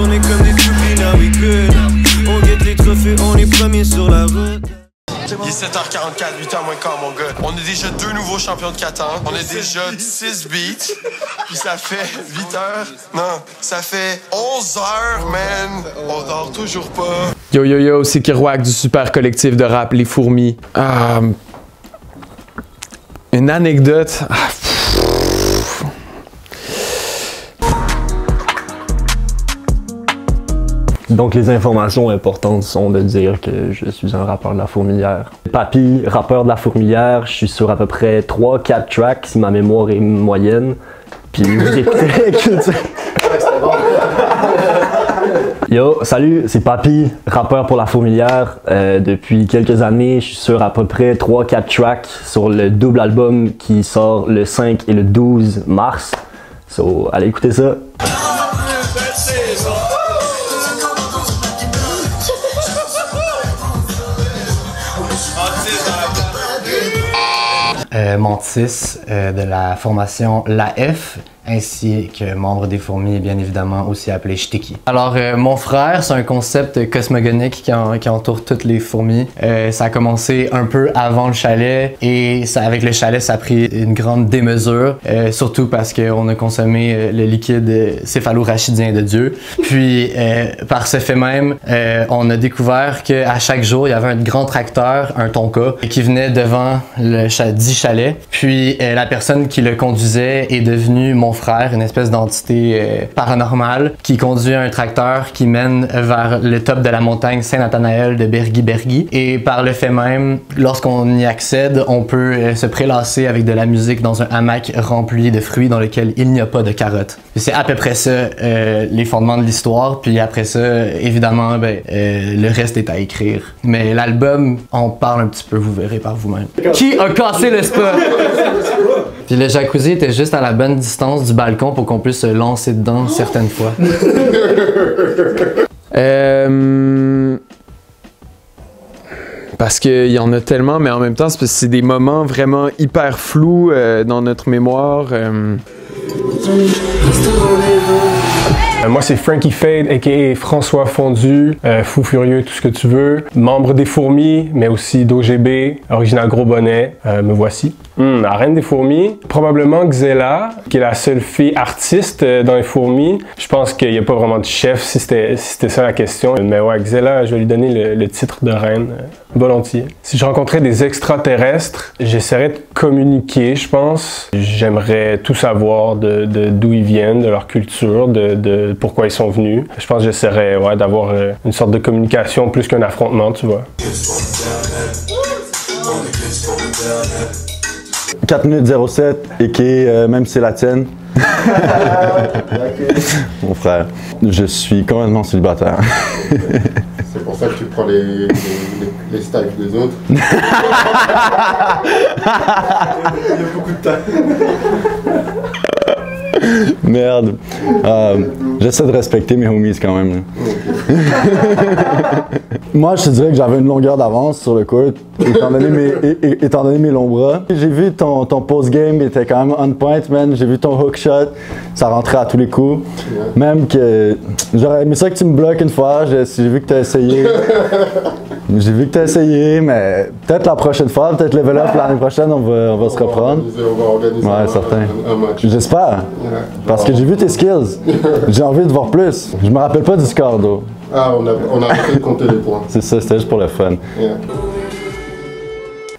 tourner comme des toupies, now we good. On guette les trophées, on est premiers sur la route. Il est 7h44, 8h moins quart, mon gars. On est déjà 2 nouveaux champions de Catan. On est déjà 6 beats. Puis ça fait 8h. Non, ça fait 11h, man. On dort toujours pas. Yo yo yo, c'est Kerouac du super collectif de rap Les Fourmis. Une anecdote. Donc les informations importantes sont de dire que je suis un rappeur de la Fourmilière. Papy, rappeur de la Fourmilière, je suis sur à peu près 3-4 tracks si ma mémoire est moyenne. Puis vous écoutez Culture. Yo, salut, c'est Papy, rappeur pour la Fourmilière. Depuis quelques années, je suis sur à peu près 3-4 tracks sur le double album qui sort le 5 et le 12 mars. So, allez écouter ça. Mantis de la formation La F, ainsi que membre des Fourmis, bien évidemment aussi appelé Shtiki. Alors mon frère, c'est un concept cosmogonique qui entoure toutes les fourmis. Ça a commencé un peu avant le chalet et avec le chalet ça a pris une grande démesure, surtout parce qu'on a consommé le liquide céphalorachidien de Dieu. Puis par ce fait même, on a découvert qu'à chaque jour il y avait un grand tracteur, un Tonka, qui venait devant le dit chalet. Puis la personne qui le conduisait est devenue mon frère, une espèce d'entité paranormale qui conduit un tracteur qui mène vers le top de la montagne Saint-Nathanaël de Bergy. Et par le fait même, lorsqu'on y accède, on peut se prélasser avec de la musique dans un hamac rempli de fruits dans lequel il n'y a pas de carottes. C'est à peu près ça les fondements de l'histoire. Puis après ça, évidemment, le reste est à écrire. Mais l'album, on parle un petit peu, vous verrez par vous-même. Qui a cassé le spa? Puis le jacuzzi était juste à la bonne distance du balcon pour qu'on puisse se lancer dedans certaines fois. Parce qu'il y en a tellement, mais en même temps, c'est des moments vraiment hyper flous dans notre mémoire. Moi, c'est Frankie Fade, a.k.a. François Fondu, Fou Furieux, tout ce que tu veux. Membre des Fourmis, mais aussi d'OGB, original Gros Bonnet, me voici. La reine des fourmis, probablement Xela, qui est la seule fille artiste dans les fourmis. Je pense qu'il n'y a pas vraiment de chef, si c'était ça la question. Mais ouais, Xela, je vais lui donner le titre de reine, volontiers. Si je rencontrais des extraterrestres, j'essaierais de communiquer, je pense. J'aimerais tout savoir d'où ils viennent, de leur culture, de pourquoi ils sont venus. Je pense que j'essaierais d'avoir une sorte de communication plus qu'un affrontement, tu vois. 4 minutes 07 et qui est même si c'est la tienne. Mon frère, je suis complètement célibataire. C'est pour ça que tu prends les styles des autres. Il y a beaucoup de temps. Merde. J'essaie de respecter mes homies quand même. Moi, je te dirais que j'avais une longueur d'avance sur le court, étant donné mes longs bras. J'ai vu ton post-game était quand même on point, man. J'ai vu ton hook shot, ça rentrait à tous les coups. Même que j'aurais aimé ça que tu me bloques une fois, j'ai vu que tu as essayé. J'ai vu que tu as essayé, mais peut-être la prochaine fois, peut-être level up l'année prochaine, on va se reprendre. On va organiser un match. J'espère. Parce que j'ai vu tes skills. J'ai envie de voir plus. Je me rappelle pas du score, d'eau. Ah, on a arrêté de compter les points. C'est ça, c'était juste pour le fun.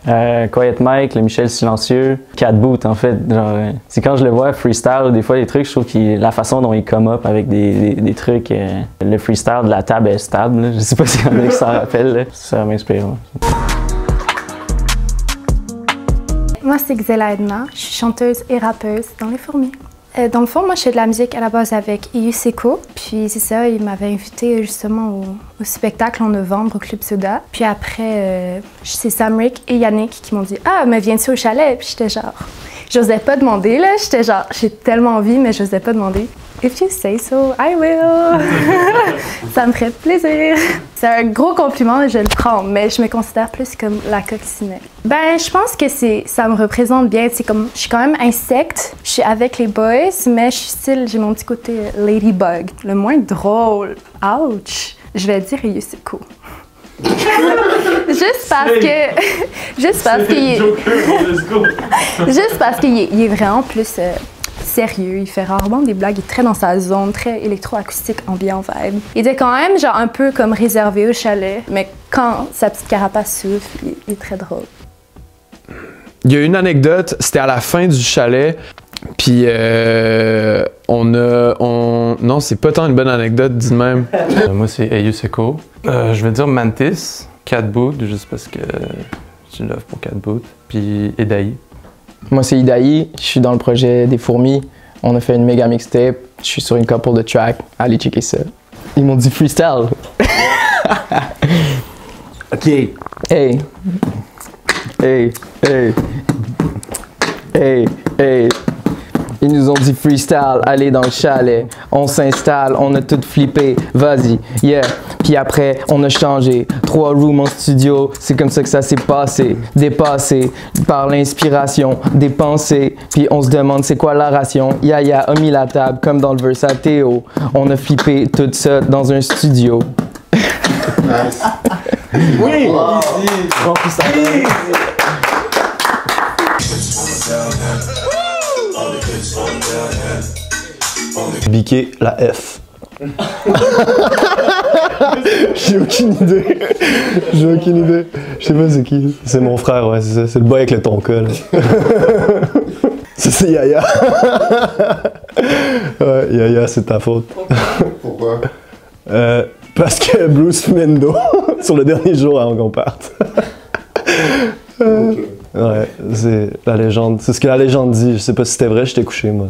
Quiet Mike, le Michel Silencieux, Cat Boot en fait. C'est quand je le vois freestyle, des fois les trucs, je trouve que la façon dont il come up avec des trucs, le freestyle de la table est stable. Là. Je sais pas s'il y en a qui s'en rappellent, là. Ça m'inspire. Ouais. Moi c'est Xela Edna, je suis chanteuse et rappeuse dans les Fourmis. Dans le fond, moi, je fais de la musique à la base avec Iuseko. Puis c'est ça, il m'avait invité justement au spectacle en novembre au Club Soda. Puis après, c'est Sam Rick et Yannick qui m'ont dit « Ah, mais viens-tu au chalet? » Puis j'étais genre... J'osais pas demander, là. J'étais genre... J'ai tellement envie, mais j'osais pas demander. If you say so, I will. Ça me ferait plaisir. C'est un gros compliment, je le prends, mais je me considère plus comme la coccinelle. Ben, je pense que ça me représente bien. C'est comme, je suis quand même insecte. Je suis avec les boys, mais je suis style, j'ai mon petit côté ladybug. Le moins drôle. Ouch. Je vais dire Yusuko. Juste parce qu'il est vraiment plus sérieux, il fait rarement des blagues, il est très dans sa zone, très électroacoustique, ambiant vibe. Il était quand même genre un peu comme réservé au chalet, mais quand sa petite carapace souffle, il est très drôle. Il y a une anecdote, c'était à la fin du chalet, puis non, c'est pas tant une bonne anecdote, dis même. Moi, c'est Yusuko. Je vais dire Mantis, Cat Boot, juste parce que j'ai une love pour Cat Boot, puis Edaï. Moi, c'est Idaï, je suis dans le projet des fourmis. On a fait une méga mixtape, je suis sur une couple de tracks, allez checker ça. Ils m'ont dit freestyle. Ok. Hey. Hey. Hey. Hey. Hey. Ils nous ont dit freestyle, allez dans le chalet, on s'installe, on a tout flippé, vas-y, yeah. Puis après, on a changé, 3 rooms en studio, c'est comme ça que ça s'est passé, dépassé par l'inspiration, des pensées. Puis on se demande c'est quoi la ration, Yaya a mis la table comme dans le verse à Théo. On a flippé tout ça dans un studio. Nice. Oui! Wow. Biquer la F. J'ai aucune idée. J'ai aucune idée. Je sais pas c'est qui. C'est mon frère, ouais, c'est ça. C'est le boy avec le tonka, là. Ça, c'est Yaya. Ouais, Yaya, c'est ta faute. Pourquoi? Parce que Bruce Mendo, sur le dernier jour avant qu'on parte. Okay. Ouais, c'est la légende. C'est ce que la légende dit. Je sais pas si c'était vrai, j'étais couché, moi.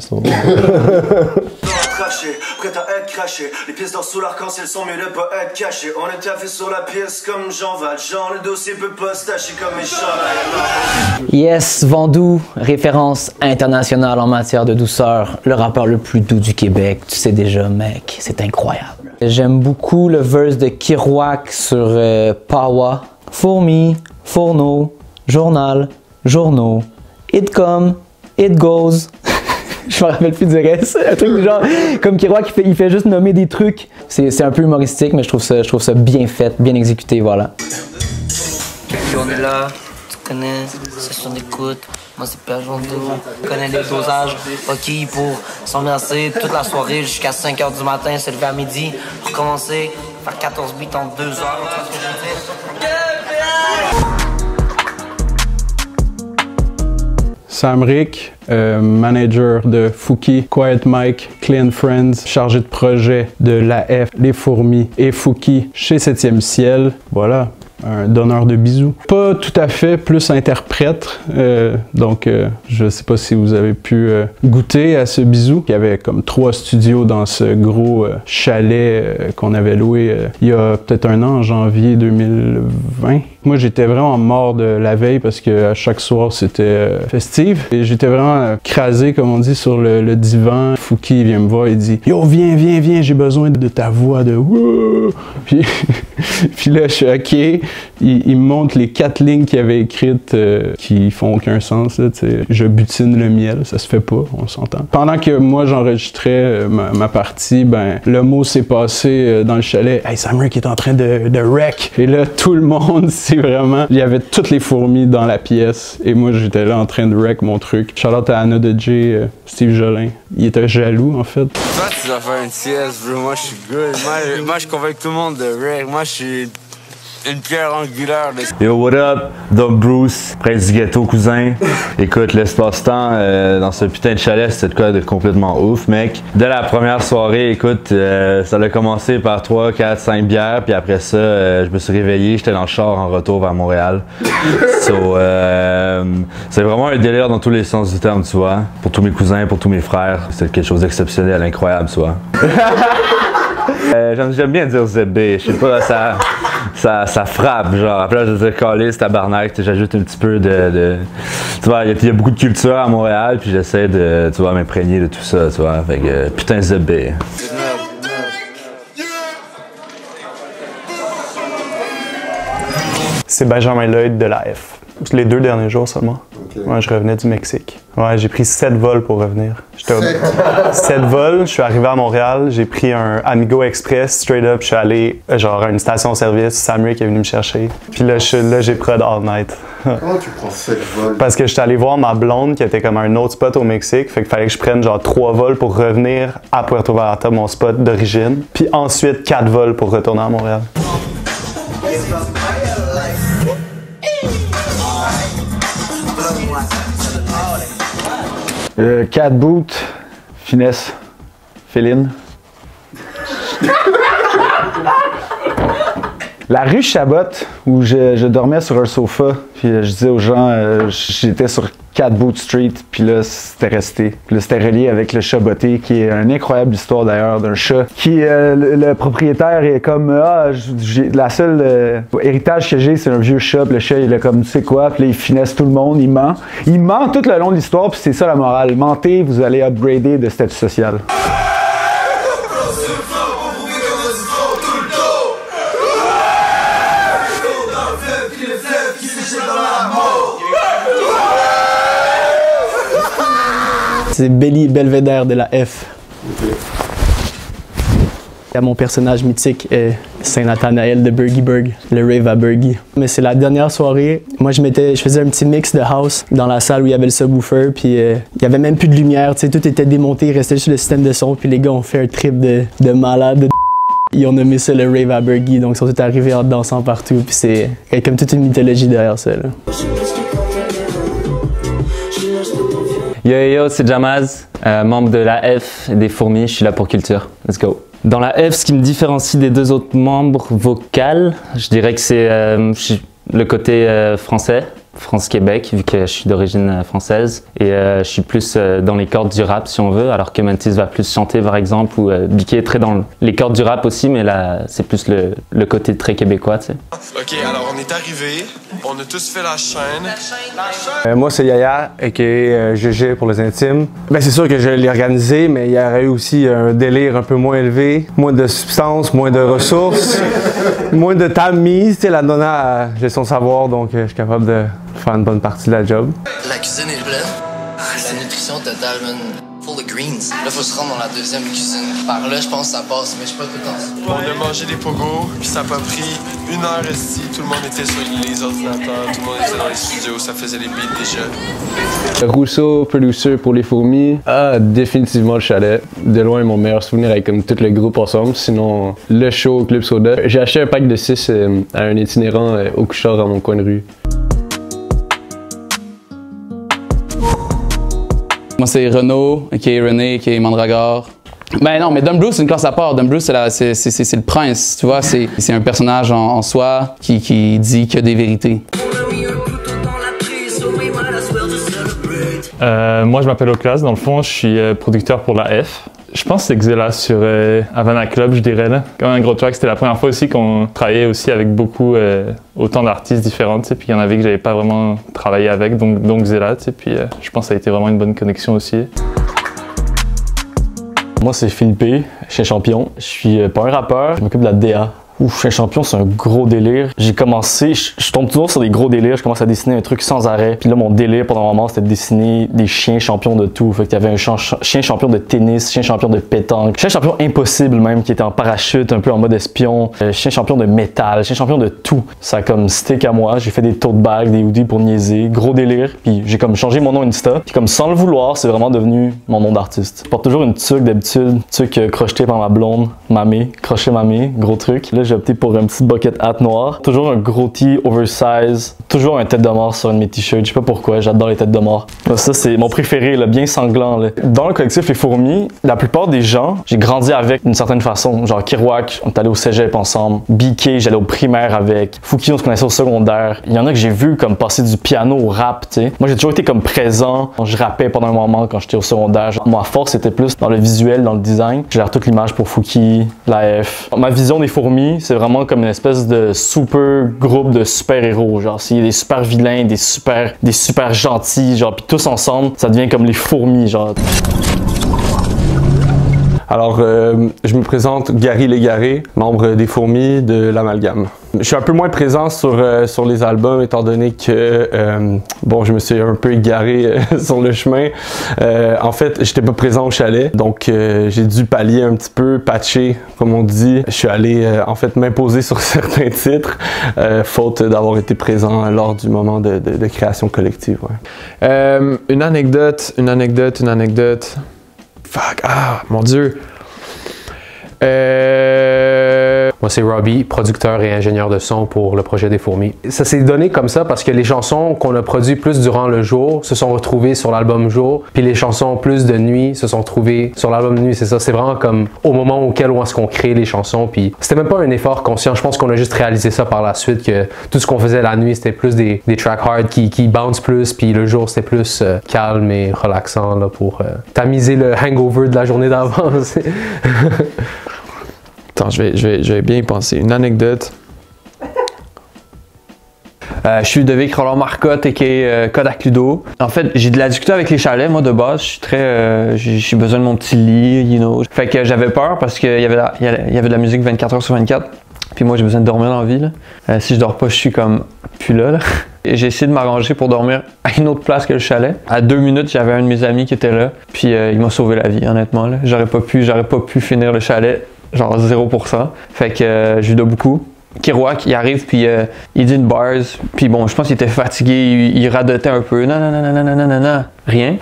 Prêt à être craché, les pièces d'or sous l'arc-en-ciel sont mieux de pas être cachées. On est taffé sur la pièce comme Jean Valjean, le dossier peut pas se tâcher comme mes champs. Yes, Vandou, référence internationale en matière de douceur, le rappeur le plus doux du Québec, tu sais déjà mec, c'est incroyable. J'aime beaucoup le verse de Kirouac sur Pawa, fourmi, fourneau, journal, journaux, it come, it goes. Je me rappelle plus du reste. Un truc du genre, comme Kirouac, il fait juste nommer des trucs. C'est un peu humoristique, mais je trouve ça bien fait, bien exécuté, voilà. Puis on est là, tu connais, session d'écoute. Moi c'est Pierre Jondou, connais les dosages. Ok pour s'embrasser toute la soirée jusqu'à 5h du matin, se lever à midi, pour commencer, faire 14 beats en 2 heures. Tu vois ce que je veux dire? Sam Rick, manager de Fouki, Quiet Mike, Clean Friends, chargé de projet de l'AF, Les Fourmis et Fouki chez 7e Ciel. Voilà, un donneur de bisous. Pas tout à fait, plus interprète, donc je sais pas si vous avez pu goûter à ce bisou. Il y avait comme 3 studios dans ce gros chalet qu'on avait loué il y a peut-être un an, en janvier 2020. Moi, j'étais vraiment mort de la veille parce que à chaque soir, c'était festif. Et j'étais vraiment crasé, comme on dit, sur le divan. Fouki vient me voir et dit « Yo, viens, viens, viens, j'ai besoin de ta voix de wouh! » Puis, puis là, je suis OK. Il me montre les 4 lignes qu'il avait écrites qui font aucun sens. Là, je butine le miel, ça se fait pas, on s'entend. Pendant que moi, j'enregistrais ma partie, ben, le mot s'est passé dans le chalet. « Hey, Sam Rick est en train de wreck! » Et là, tout le monde... Vraiment, il y avait toutes les fourmis dans la pièce et moi j'étais là en train de wreck mon truc. Shout-out à Anna de J, Steve Jolin. Il était jaloux en fait. Toi tu dois faire une sieste, bro. Moi je suis good. Moi je convainc tout le monde de wreck. Moi je suis une pierre angulaire. Yo, what up? Doc Bruce, Prince du Ghetto, cousin. Écoute, l'espace-temps dans ce putain de chalet, c'était de quoi de complètement ouf, mec. Dès la première soirée, écoute, ça a commencé par 3, 4, 5 bières, puis après ça, je me suis réveillé, j'étais dans le char en retour vers Montréal. So, c'est vraiment un délire dans tous les sens du terme, tu vois. Pour tous mes cousins, pour tous mes frères, c'est quelque chose d'exceptionnel, incroyable, tu vois. J'aime bien dire ZB, je sais pas, ça frappe, genre. À place de dire calisse, tabarnak, j'ajoute un petit peu de... Tu vois, il y a beaucoup de culture à Montréal, puis j'essaie de, tu vois, m'imprégner de tout ça, tu vois. Fait que, putain, The Bay. C'est Benjamin Lloyd de la F. Les 2 derniers jours seulement. Okay. Ouais, je revenais du Mexique. Ouais, j'ai pris 7 vols pour revenir. 7 vols, je suis arrivé à Montréal, j'ai pris un Amigo Express, straight up, je suis allé genre à une station-service, Sam Rick est venu me chercher. Puis là, j'ai prod all night. Comment tu prends 7 vols? Parce que j'étais allé voir ma blonde qui était comme un autre spot au Mexique, fait qu'il fallait que je prenne genre 3 vols pour revenir à Puerto Vallarta, mon spot d'origine. Puis ensuite 4 vols pour retourner à Montréal. 4 boots, finesse, féline. La rue Chabot, où je dormais sur un sofa, puis je disais aux gens, j'étais sur 4 Boot Street, puis là, c'était resté. Puis là, c'était relié avec le Chaboté, qui est une incroyable histoire d'ailleurs d'un chat, qui, le propriétaire est comme, la seule héritage que j'ai, c'est un vieux chat, puis le chat, il est comme, tu sais quoi, puis là, il finesse tout le monde, il ment. Il ment tout le long de l'histoire, puis c'est ça la morale. Mentez, vous allez upgrader de statut social. C'est Belly Belvedere de la F. Okay. Il y a mon personnage mythique, Saint-Nathanaël de Burgieburg, le rave à Burgie. Mais c'est la dernière soirée. Moi, je faisais un petit mix de house dans la salle où il y avait le subwoofer, puis il y avait même plus de lumière, tu sais, tout était démonté, il restait juste le système de son, puis les gars ont fait un trip de malade. Ils ont nommé ça le rave à Burgie, donc ils sont tous arrivés en dansant partout, puis c'est comme toute une mythologie derrière ça, là. Yo, c'est Jamaz, membre de la F des Fourmis, je suis là pour culture. Let's go. Dans la F, ce qui me différencie des 2 autres membres vocales, je dirais que c'est le côté français, France-Québec, vu que je suis d'origine française. Et je suis plus dans les cordes du rap, si on veut, alors que Mantis va plus chanter, par exemple, ou Biké est très dans les cordes du rap aussi, mais là, c'est plus le côté très québécois, tu sais. OK, alors on est arrivé, on a tous fait la chaîne. Moi, c'est Yaya, a.k.a. GG pour les intimes. Ben, c'est sûr que je l'ai organisé, mais il y aurait eu aussi un délire un peu moins élevé, moins de substance, moins de ressources, moins de temps mise. Tu sais, la Nonna, j'ai son savoir, donc je suis capable de faire une bonne partie de la job. La cuisine est pleine. La nutrition totale, man. Full of greens. Là, faut se rendre dans la deuxième cuisine. Par là, je pense que ça passe, mais je suis pas tout le temps. On a mangé des pogos, puis ça a pas pris 1 heure ici. Tout le monde était sur les ordinateurs, tout le monde était dans les studios, ça faisait les beats déjà. Rousseau, producer pour les Fourmis. Ah, définitivement le chalet. De loin, mon meilleur souvenir avec comme tout le groupe ensemble. Sinon, le show au Club Soda. J'ai acheté un pack de 6 à un itinérant au Couchard à mon coin de rue. Moi, c'est Renaud, a.k.a. René, a.k.a. Mandragore. Ben non, mais Dumb Bruce, c'est une classe à part. Dumb Bruce, c'est le prince, tu vois. C'est un personnage en soi qui dit qu'il y a des vérités. Moi, je m'appelle Oclas. Dans le fond, je suis producteur pour la F. Je pense que c'est Xela sur Havana Club, je dirais. Là. Comme un gros track, c'était la première fois aussi qu'on travaillait aussi avec beaucoup, autant d'artistes différents. Puis il y en avait que j'avais pas vraiment travaillé avec, donc Xela. Puis je pense que ça a été vraiment une bonne connexion aussi. Moi, c'est Philippe, Chien Champion. Je suis pas un rappeur, je m'occupe de la DA. Ouf, Chien Champion, c'est un gros délire. J'ai commencé, je tombe toujours sur des gros délires, je commence à dessiner un truc sans arrêt. Puis là, mon délire pendant un moment, c'était de dessiner des chiens champions de tout. Fait qu'il y avait un chien champion de tennis, chien champion de pétanque, chien champion impossible même, qui était en parachute, un peu en mode espion, chien champion de métal, chien champion de tout. Ça a comme stick à moi, j'ai fait des tote bags, des hoodies pour niaiser, gros délire. Puis j'ai comme changé mon nom Insta. Puis comme sans le vouloir, c'est vraiment devenu mon nom d'artiste. Je porte toujours une tuque d'habitude, tuque crochetée par ma blonde, mamie, crochet mamie, gros truc. Là, j'ai opté pour un petit bucket hat noir. Toujours un gros tee oversize. Toujours un tête de mort sur un de mes t-shirts. Je sais pas pourquoi, j'adore les têtes de mort. Ça, c'est mon préféré, là, bien sanglant. Là. Dans le collectif Les Fourmis, la plupart des gens, j'ai grandi avec d'une certaine façon. Genre Kirouac, on est allé au cégep ensemble. BK, j'allais au primaire avec. Fouki, on se connaissait au secondaire. Il y en a que j'ai vu comme passer du piano au rap, tu sais. Moi, j'ai toujours été comme présent. Je rappais pendant un moment quand j'étais au secondaire. Ma force était plus dans le visuel, dans le design. Je gère toute l'image pour Fouki, la F. Ma vision des Fourmis, Fourmis, c'est vraiment comme une espèce de super groupe de super-héros. Genre, il y a des super vilains, des super gentils, genre, puis tous ensemble, ça devient comme les fourmis, genre. Alors, je me présente Gary Légaré, membre des Fourmis de l'Amalgame. Je suis un peu moins présent sur les albums étant donné que, bon, je me suis un peu égaré sur le chemin. En fait, j'étais pas présent au chalet, donc j'ai dû pallier un petit peu, patcher, comme on dit. Je suis allé, en fait, m'imposer sur certains titres, faute d'avoir été présent lors du moment de création collective. Ouais. Une anecdote. Fuck, ah, mon Dieu. Moi, c'est Robbie, producteur et ingénieur de son pour le projet des Fourmis. Ça s'est donné comme ça parce que les chansons qu'on a produites plus durant le jour se sont retrouvées sur l'album jour, puis les chansons plus de nuit se sont retrouvées sur l'album nuit. C'est ça, c'est vraiment comme au moment où est-ce qu'on crée les chansons, puis c'était même pas un effort conscient. Je pense qu'on a juste réalisé ça par la suite, que tout ce qu'on faisait la nuit, c'était plus des tracks hard qui bounce plus, puis le jour, c'était plus calme et relaxant là, pour tamiser le hangover de la journée d'avance. Attends, je vais bien y penser. Une anecdote. Je suis Ludovic Roland-Marcotte et Kodak Ludo. En fait, j'ai de la difficulté avec les chalets, moi, de base. Je suis très... j'ai besoin de mon petit lit, you know. Fait que j'avais peur parce qu'il y avait de la musique 24 heures sur 24. Puis moi, j'ai besoin de dormir dans la vie, là. Si je dors pas, je suis comme plus là. Et j'ai essayé de m'arranger pour dormir à une autre place que le chalet. À 2 minutes, j'avais un de mes amis qui était là. Puis il m'a sauvé la vie, honnêtement, là. J'aurais pas pu finir le chalet. Genre 0%. Fait que je lui dois beaucoup. Kirouac, il arrive, puis il dit une bars. Puis bon, je pense qu'il était fatigué, il radotait un peu. Nananananananana. Rien.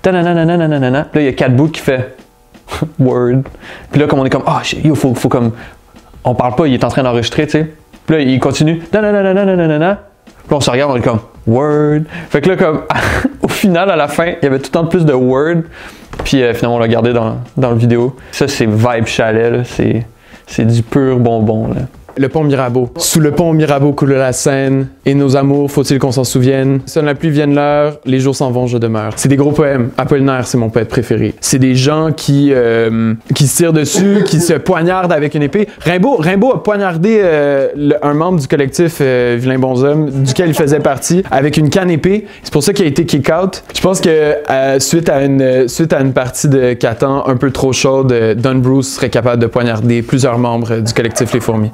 Tananananananana. Puis là, il y a 4 bouts qui fait word. Puis là, comme on est comme, ah, oh, faut comme. On parle pas, il est en train d'enregistrer, tu sais. Puis là, il continue. Nanananananana. Puis on se regarde, on est comme word. Fait que là, comme, au final, à la fin, il y avait tout le temps plus de word. Puis finalement, on l'a gardé dans la vidéo. Ça, c'est vibe chalet, là. C'est du pur bonbon, là. Le pont Mirabeau. Sous le pont Mirabeau coule la Seine, et nos amours, faut-il qu'on s'en souvienne? Sonne la pluie, vienne l'heure, les jours s'en vont, je demeure. C'est des gros poèmes. Apollinaire, c'est mon poète préféré. C'est des gens qui se tirent dessus, qui se poignardent avec une épée. Rimbaud a poignardé un membre du collectif Vilain Bonhomme, duquel il faisait partie, avec une canne épée. C'est pour ça qu'il a été kick-out. Je pense que suite à une partie de Catan un peu trop chaude, Don Bruce serait capable de poignarder plusieurs membres du collectif Les Fourmis.